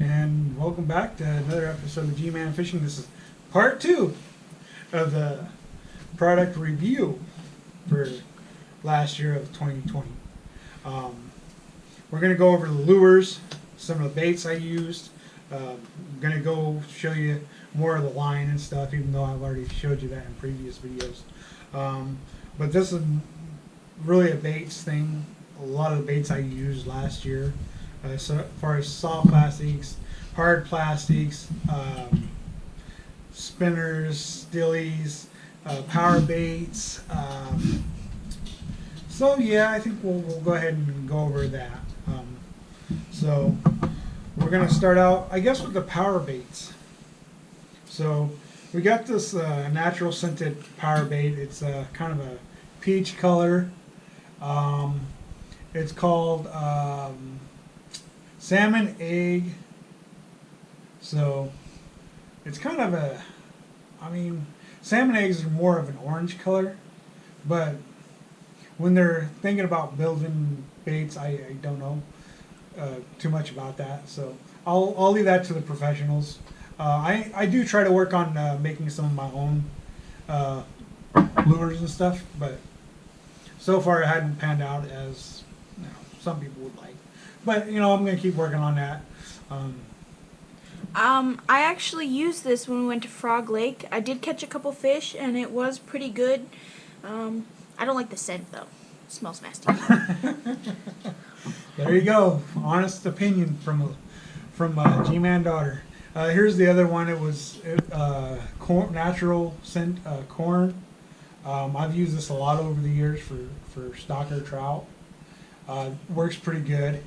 And welcome back to another episode of G-Man Fishing. This is part 2 of the product review for last year of 2020. We're going to go over the lures, some of the baits I used. I'm going to go show you more of the line and stuff, even though I've already showed you that in previous videos. But this is really a baits thing. A lot of the baits I used last year. So as far as soft plastics, hard plastics, spinners, stillies, power baits. So yeah, I think we'll go ahead and go over that. So we're going to start out, I guess, with the power baits. So we got this natural scented power bait. It's kind of a peach color. It's called salmon egg. So it's kind of a, I mean, salmon eggs are more of an orange color, but when they're thinking about building baits, I don't know too much about that. So I'll leave that to the professionals. I do try to work on making some of my own lures and stuff, but so far it hadn't panned out as some people would like. But I'm going to keep working on that. I actually used this when we went to Frog Lake. I did catch a couple fish, and it was pretty good. I don't like the scent, though. It smells nasty. There you go. Honest opinion from G-Man daughter. Here's the other one. It was corn, natural scent corn. I've used this a lot over the years for stocker trout. Works pretty good.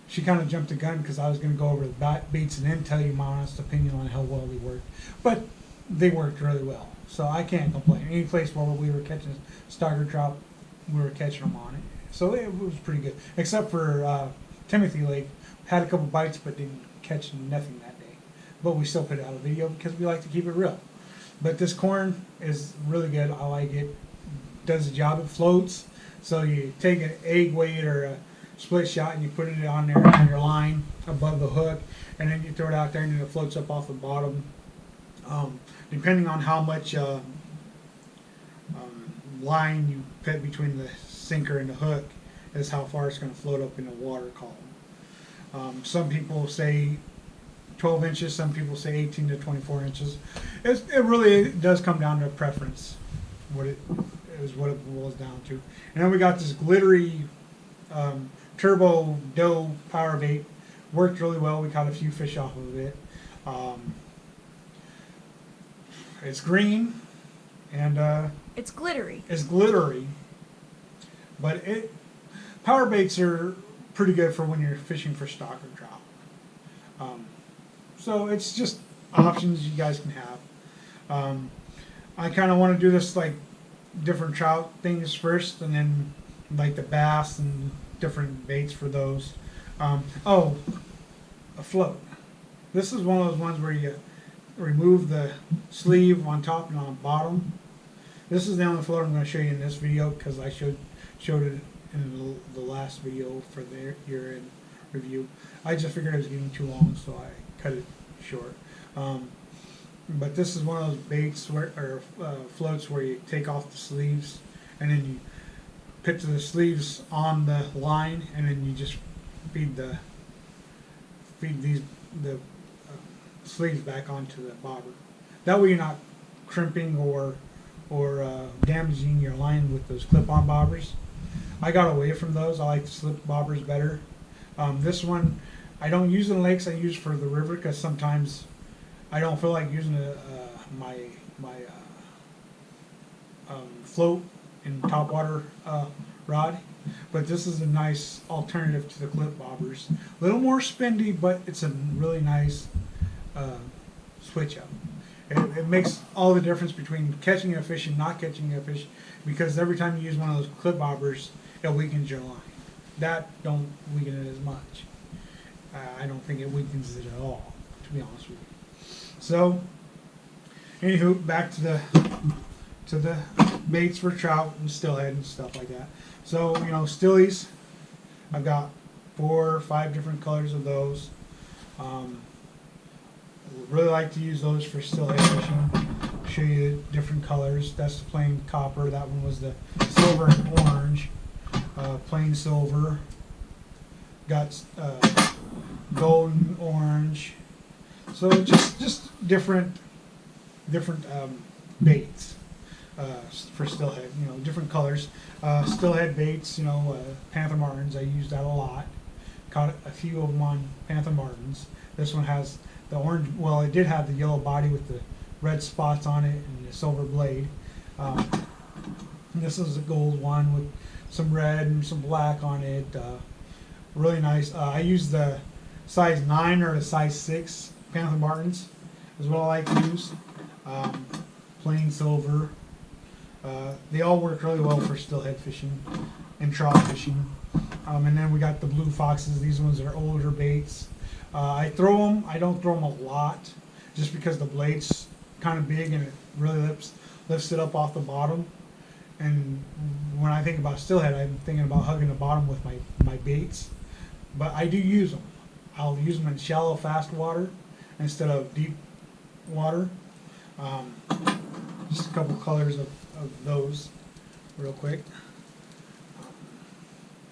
She kind of jumped the gun because I was going to go over the baits and then tell you my honest opinion on how well they worked. But they worked really well, so I can't complain. Any place where we were catching stocker trout, we were catching them on it. So it was pretty good. Except for Timothy Lake. Had a couple bites but didn't catch nothing that day. But we still put out a video because we like to keep it real. But this corn is really good. I like it. Does the job. It floats. So you take an egg weight or a split shot and you put it on there on your line above the hook, and then you throw it out there and it floats up off the bottom. Depending on how much line you put between the sinker and the hook is how far it's going to float up in the water column. Some people say 12 inches, some people say 18 to 24 inches. It really does come down to preference, what it boils down to. And then we got this glittery turbo dough power bait. Worked really well. We caught a few fish off of it. It's green and It's glittery. It's glittery, but power baits are pretty good for when you're fishing for stocker trout. So it's just options you guys can have. I kind of want to do this like different trout things first, and then like the bass and different baits for those. A float. This is one of those ones where you remove the sleeve on top and on bottom. This is the only float I'm going to show you in this video because I showed it in the last video for the year-end review. I just figured it was getting too long, so I cut it short. But this is one of those baits or floats where you take off the sleeves and then you put the sleeves on the line, and then you just feed the sleeves back onto the bobber. That way you're not crimping or damaging your line with those clip-on bobbers. I got away from those. I like the slip bobbers better. This one I don't use in lakes. I use for the river because sometimes I don't feel like using my float and topwater rod. But this is a nice alternative to the clip bobbers. A little more spendy, but it's a really nice switch up. It makes all the difference between catching a fish and not catching a fish, because every time you use one of those clip bobbers, it weakens your line. That don't weaken it as much. I don't think it weakens it at all, to be honest with you. So, anywho, back to the baits for trout and stillhead and stuff like that. So, stillies, I've got 4 or 5 different colors of those. Really like to use those for steelhead fishing. Show you different colors. That's the plain copper. That one was the silver and orange. Plain silver. Got gold and orange. So just different baits for steelhead. You know, different colors. Steelhead baits. You know, Panther Martins. I use that a lot. Caught a few of them on Panther Martins. This one has the orange. Well, it did have the yellow body with the red spots on it and the silver blade. This is a gold one with some red and some black on it. Really nice. I use the size 9 or the size 6 Panther Martins is what I like to use. Plain silver. They all work really well for steelhead fishing and trout fishing. And then we got the blue foxes. These ones are older baits. I throw them. I don't throw them a lot, just because the blade's kind of big and it really lifts it up off the bottom. And when I think about steelhead, I'm thinking about hugging the bottom with my baits. But I do use them. I'll use them in shallow, fast water instead of deep water. Just a couple colors of those real quick.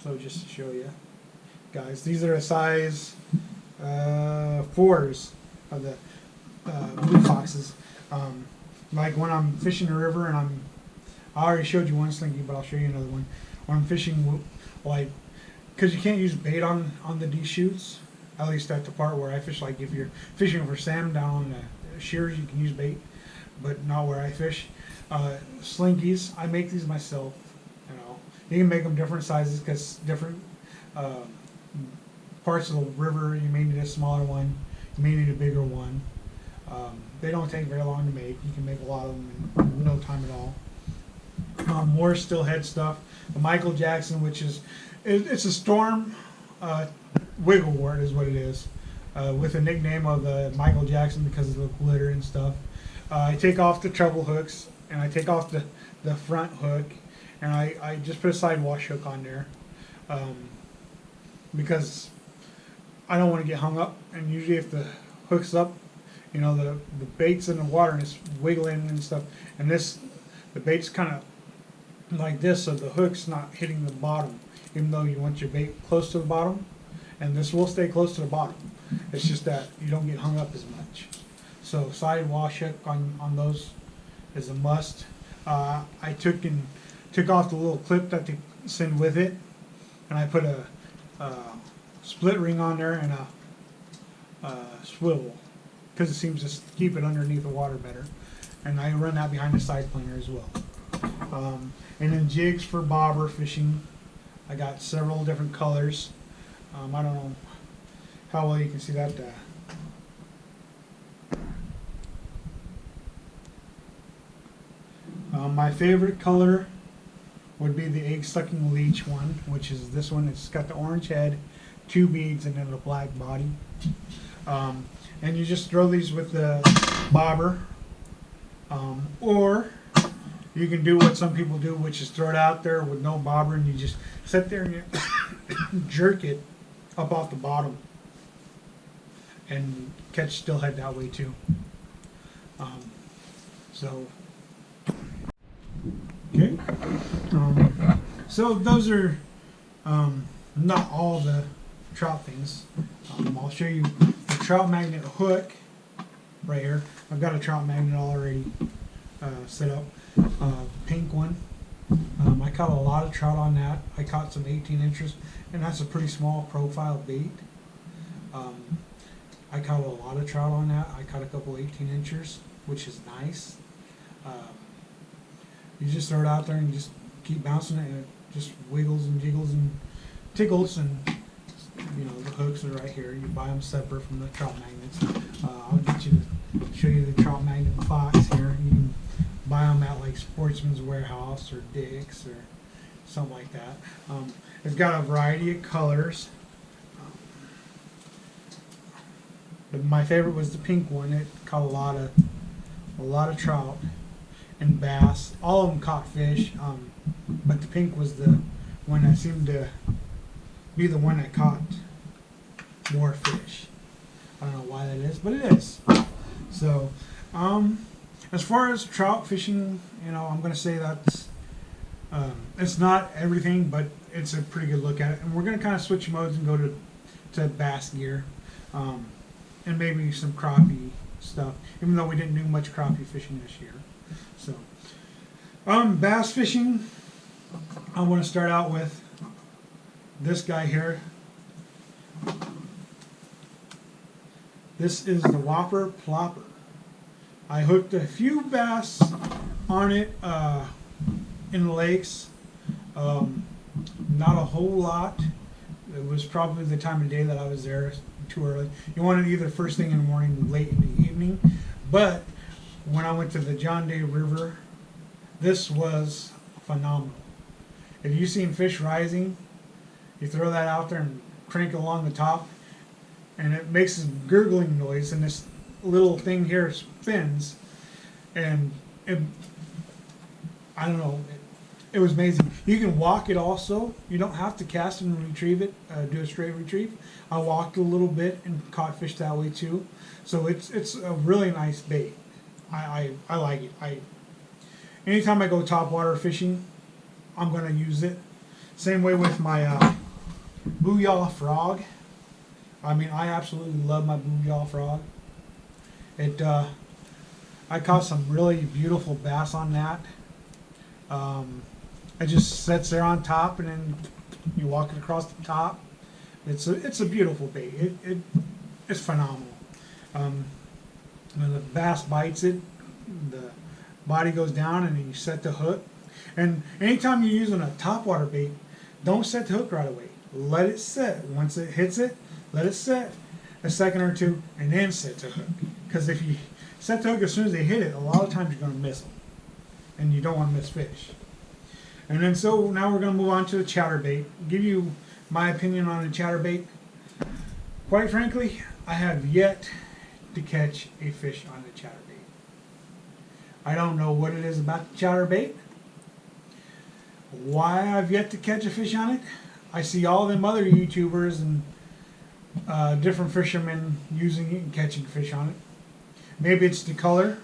So just to show you guys, these are a size 4s of the blue foxes. Like when I'm fishing the river and I already showed you one slinky, but I'll show you another one. When I'm fishing, like, because you can't use bait on the D-shoots, at least at the part where I fish. Like if you're fishing for salmon down on the shears, you can use bait, but not where I fish. Slinkies, I make these myself. You know, you can make them different sizes because different parts of the river, you may need a smaller one, you may need a bigger one. They don't take very long to make. You can make a lot of them in no time at all. More steelhead stuff. The Michael Jackson, which is, it's a storm wiggle wort is what it is, with a nickname of Michael Jackson because of the glitter and stuff. I take off the treble hooks and I take off the front hook, and I just put a side wash hook on there because I don't want to get hung up. And usually if the hook's up, you know, the bait's in the water and it's wiggling and stuff, and the bait's kind of like this, so the hook's not hitting the bottom, even though you want your bait close to the bottom, and this will stay close to the bottom. It's just that you don't get hung up as much. So side wash hook on those is a must. I took off the little clip that they send with it, and I put a split ring on there and a swivel, because it seems to keep it underneath the water better. And I run that behind the side planer as well. And then jigs for bobber fishing. I got several different colors. I don't know how well you can see that. My favorite color would be the egg sucking leech one, which is this one. It's got the orange head, 2 beads, and then a black body. And you just throw these with the bobber, or you can do what some people do, which is throw it out there with no bobber, and you just sit there and you jerk it up off the bottom and catch steelhead that way too. Okay. So those are not all the trout things. I'll show you the Trout Magnet hook right here. I've got a Trout Magnet already set up. Pink one. I caught a lot of trout on that. I caught some 18 inches, and that's a pretty small profile bait. I caught a lot of trout on that. I caught a couple 18 inchers, which is nice. You just throw it out there and just keep bouncing it, and it just wiggles and jiggles and tickles. And you know, the hooks are right here. You buy them separate from the trout magnets. I'll get you to show you the Trout Magnet box here. You can buy them at like Sportsman's Warehouse or Dick's or something like that. It's got a variety of colors. But my favorite was the pink one. It caught a lot of trout and bass. All of them caught fish, but the pink was the one that seemed to be the one that caught more fish. I don't know why that is, but it is. So, as far as trout fishing, you know, I'm going to say that's it's not everything, but it's a pretty good look at it. And we're going to kind of switch modes and go to bass gear, and maybe some crappie stuff, even though we didn't do much crappie fishing this year. So, bass fishing, I want to start out with this guy here. This is the Whopper Plopper. I hooked a few bass on it in the lakes. Not a whole lot. It was probably the time of day that I was there too early. You want it either first thing in the morning or late in the evening. But when I went to the John Day River, this was phenomenal. If you've seen fish rising, you throw that out there and crank along the top, and it makes this gurgling noise, and this little thing here spins, and I don't know, it was amazing. You can walk it also. You don't have to cast and retrieve it, do a straight retrieve. I walked a little bit and caught fish that way too. So it's a really nice bait. I like it. Anytime I go topwater fishing, I'm going to use it. Same way with my Booyah frog. I mean, I absolutely love my Booyah frog. I caught some really beautiful bass on that. It just sits there on top, and then you walk it across the top. It's a beautiful bait. It's phenomenal. When the bass bites it, the body goes down, and then you set the hook. And anytime you're using a topwater bait, don't set the hook right away. Let it set. Once it hits it, let it set a second or two, and then set the hook. Because if you set the hook as soon as they hit it, a lot of times you're going to miss them, and you don't want to miss fish. And then so now we're going to move on to the chatterbait. Give you my opinion on the chatterbait. Quite frankly, I have yet to catch a fish on the chatterbait. I don't know what it is about the chatterbait, why I've yet to catch a fish on it. I see all them other YouTubers and different fishermen using it and catching fish on it. Maybe it's the color.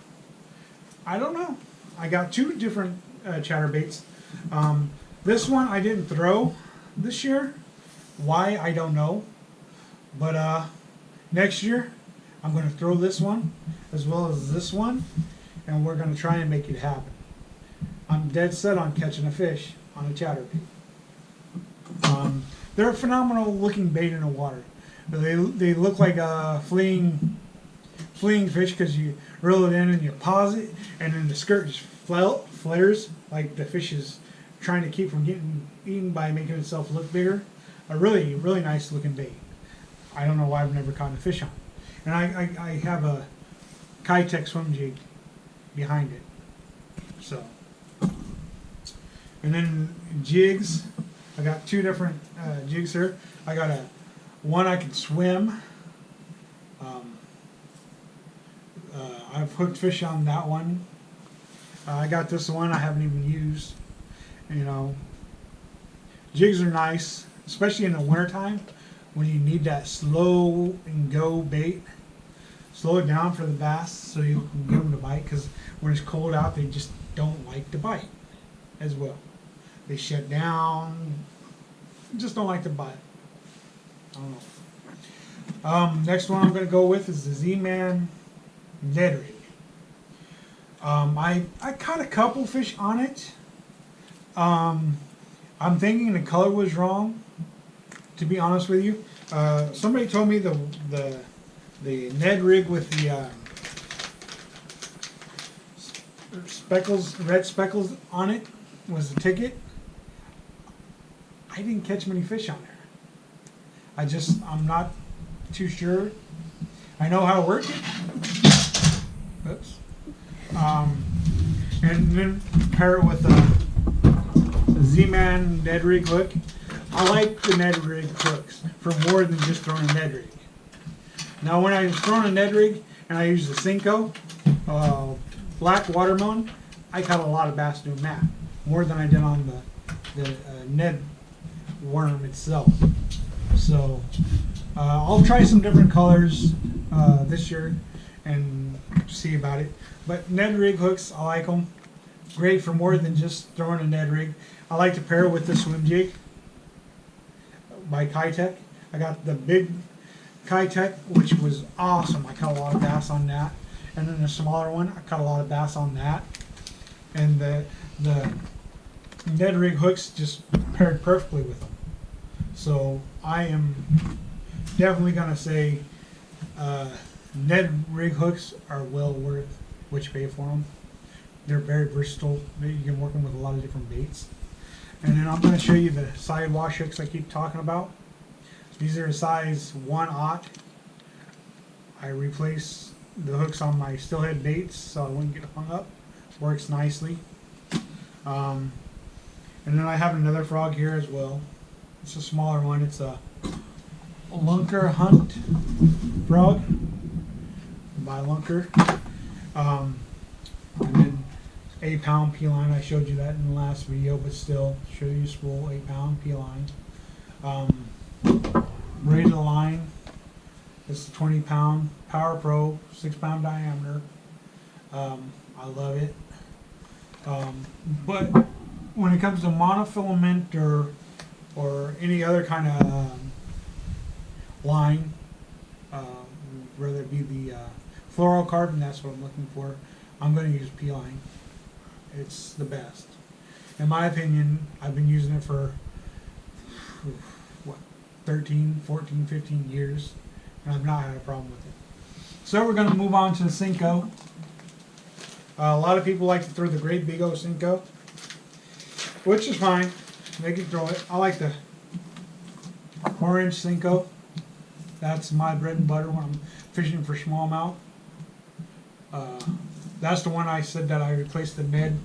I don't know. I got two different chatterbaits. This one I didn't throw this year. Why, I don't know. But next year I'm going to throw this one as well as this one, and we're going to try and make it happen. I'm dead set on catching a fish on a chatterbait. They're a phenomenal looking bait in the water. They look like a fleeing fish because you reel it in and you pause it, and then the skirt just flares like the fish is trying to keep from getting eaten by making itself look bigger. A really, really nice looking bait. I don't know why I've never caught a fish on it. And I have a Kaitec swim jig behind it. So, and then jigs. I got two different jigs here. I got one I can swim. I've hooked fish on that one. I got this one I haven't even used. You know, jigs are nice, especially in the wintertime when you need that slow and go bait. Slow it down for the bass so you can get them to bite, because when it's cold out they just don't like to bite as well. They shut down, just don't like to bite. I don't know. Next one I'm going to go with is the Z-Man Ned Rig. I caught a couple fish on it. I'm thinking the color was wrong, to be honest with you. Somebody told me the Ned Rig with the red speckles on it was the ticket. I didn't catch many fish on there. I'm not too sure. I know how to work it. Oops. And then pair it with the Z-Man Ned Rig hook. I like the Ned Rig hooks for more than just throwing a Ned Rig. Now when I was throwing a Ned Rig and I used the Cinco black watermelon, I caught a lot of bass doing that. More than I did on the Ned worm itself. So I'll try some different colors this year and see about it. But Ned rig hooks, I like them. Great for more than just throwing a Ned rig. I like to pair with the swim jig by Kaitec. I got the big Kaitec, which was awesome. I caught a lot of bass on that. And then the smaller one, I caught a lot of bass on that. And the Ned rig hooks just paired perfectly with them. So I am definitely going to say Ned rig hooks are well worth what you pay for them. They're very versatile. You can work them with a lot of different baits. And then I'm going to show you the side wash hooks I keep talking about. These are a size 1/0. I replace the hooks on my stillhead baits so I wouldn't get hung up. Works nicely. And then I have another frog here as well. It's a smaller one. It's a Lunker Hunt frog by Lunker. And then 8-pound pea line. I showed you that in the last video, but still, show you spool 8-pound pea line. Razor line. It's a 20-pound Power Pro, 6-pound diameter. I love it. But when it comes to monofilament or any other kind of line, whether it be the fluorocarbon, that's what I'm looking for, I'm going to use pea line. It's the best. In my opinion, I've been using it for, what, 13, 14, 15 years, and I've not had a problem with it. So we're going to move on to the Cinco. A lot of people like to throw the great big old Cinco, which is fine. They can throw it. I like the 4-inch Cinco. That's my bread and butter when I'm fishing for smallmouth. That's the one I said that I replaced the Ned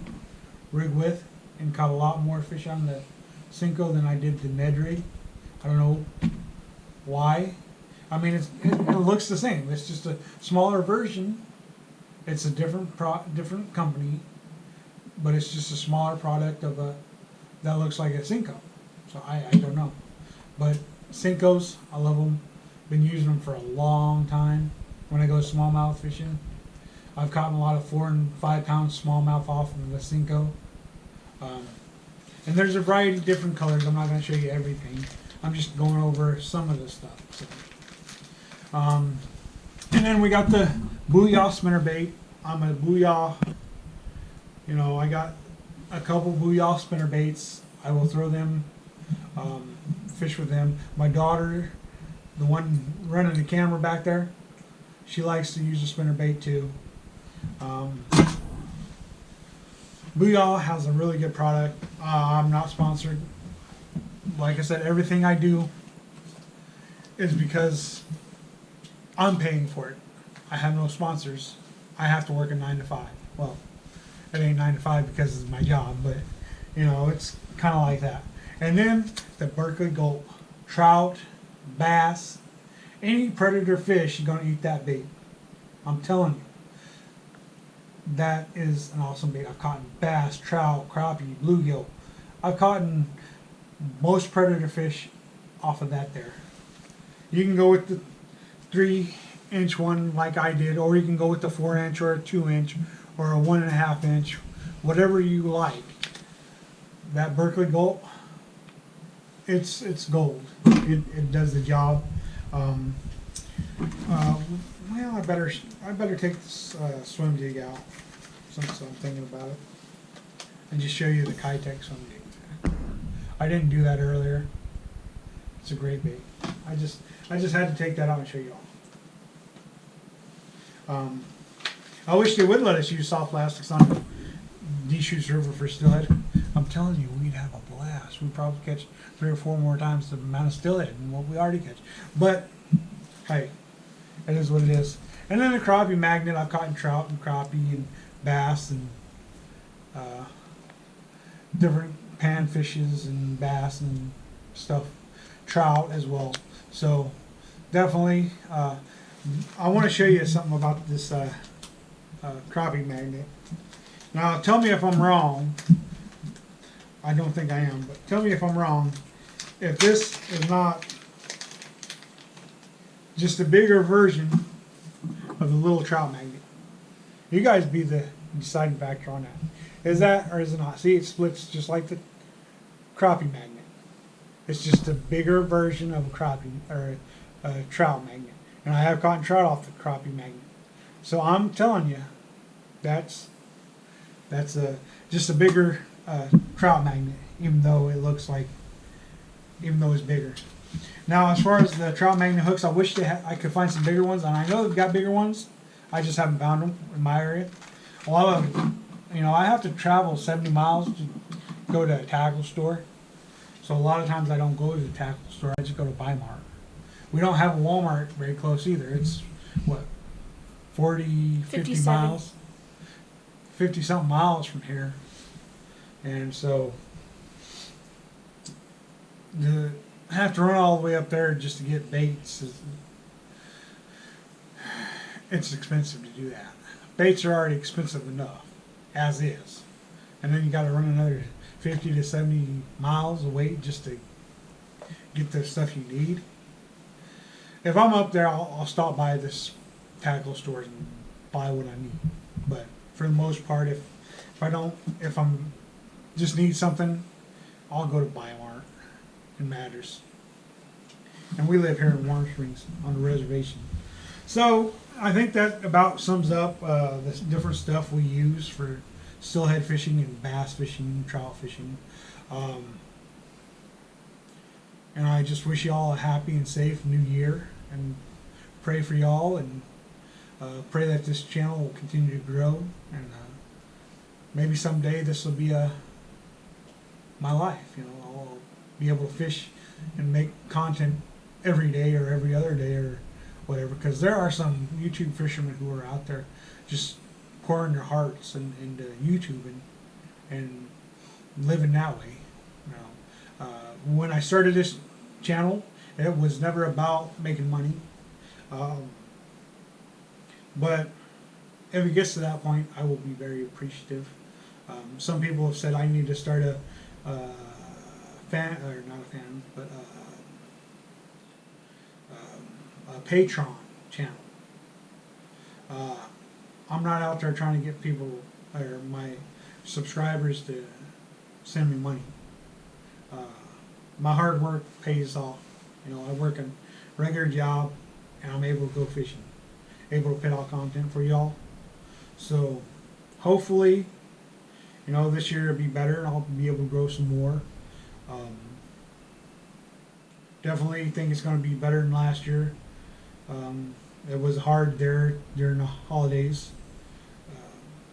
rig with and caught a lot more fish on the Cinco than I did the Ned rig. I don't know why. I mean, it looks the same. It's just a smaller version. It's a different company, but it's just a smaller product of that looks like a Cinco. So I don't know. But Cincos, I love them. Been using them for a long time. When I go smallmouth fishing, I've caught a lot of 4 and 5 pound smallmouth off of the Cinco. And there's a variety of different colors. I'm not going to show you everything. I'm just going over some of the stuff. So. And then we got the Booyah spinnerbait. I'm a Booyah. You know, I got a couple Booyah spinnerbaits. I will throw them, fish with them. My daughter, the one running the camera back there, she likes to use a spinnerbait too. Booyah has a really good product. I'm not sponsored. Like I said, everything I do is because I'm paying for it. I have no sponsors. I have to work a 9 to 5. Well, it ain't 9 to 5 because it's my job, but you know, it's kind of like that. And then the Berkley Gulp, trout, bass, any predator fish, you're gonna eat that bait. I'm telling you, that is an awesome bait. I've caught bass, trout, crappie, bluegill. I've caught most predator fish off of that there. You can go with the 3-inch one like I did, or you can go with the 4-inch or a 2-inch or a 1.5-inch, whatever you like. That Berkley Gulp, it's gold. It does the job. Well, I better take this swim jig out since I'm thinking about it, and just show you the Kaitec swim jig. I didn't do that earlier. It's a great bait. I just had to take that out and show you all. I wish they would let us use soft plastics on the Deschutes River for steelhead. I'm telling you, we'd have a blast. We'd probably catch 3 or 4 more times the amount of steelhead than what we already catch. But hey, it is what it is. And then the Crappie Magnet, I've caught trout and crappie and bass and different panfishes and bass and stuff, trout as well. So definitely, I want to show you something about this Crappie Magnet. Now tell me if I'm wrong. I don't think I am, but tell me if I'm wrong. If this is not just a bigger version of the little trout magnet. You guys be the deciding factor on that. Is that or is it not? See, it splits just like the crappie magnet. It's just a bigger version of a crappie or a trout magnet. And I have caught trout off the crappie magnet. So I'm telling you, that's just a bigger trout magnet, even though it's bigger. Now, as far as the trout magnet hooks, I wish I could find some bigger ones, and I know they've got bigger ones. I just haven't found them in my area. A lot of, I have to travel 70 miles to go to a tackle store. So a lot of times I don't go to the tackle store. I just go to Bi-Mart. We don't have a Walmart very close either. It's what, 40, 50 miles, 50 something miles from here, and so I have to run all the way up there just to get baits. It's expensive to do that. Baits are already expensive enough, as is. And then you got to run another 50 to 70 miles away just to get the stuff you need. If I'm up there, I'll stop by this tackle stores and buy what I need. But for the most part, if I'm just need something, I'll go to Bi-Mart and Matters. And we live here in Warm Springs on the reservation. So I think that about sums up the different stuff we use for steelhead fishing and bass fishing, trout fishing. And I just wish y'all a happy and safe new year, and pray for y'all, and pray that this channel will continue to grow, and maybe someday this will be my life. I'll be able to fish and make content every day or every other day or whatever, because there are some YouTube fishermen who are out there just pouring their hearts into YouTube and living that way. When I started this channel, it was never about making money, but if it gets to that point, I will be very appreciative. Some people have said I need to start a Patreon channel. I'm not out there trying to get people or my subscribers to send me money. My hard work pays off. I work a regular job, and I'm able to go fishing, able to put out content for y'all. So hopefully, this year will be better, and I'll be able to grow some more. Definitely think it's going to be better than last year. It was hard there during the holidays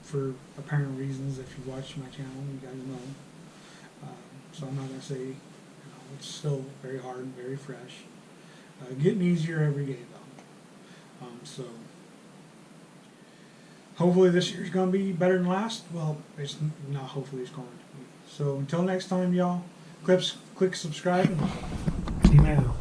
for apparent reasons. If you watch my channel, you guys know. So I'm not going to say, it's still very hard and very fresh. Getting easier every day though. So hopefully this year's going to be better than last. Well, it's not hopefully, it's going to be. So until next time, y'all, click subscribe and see you now.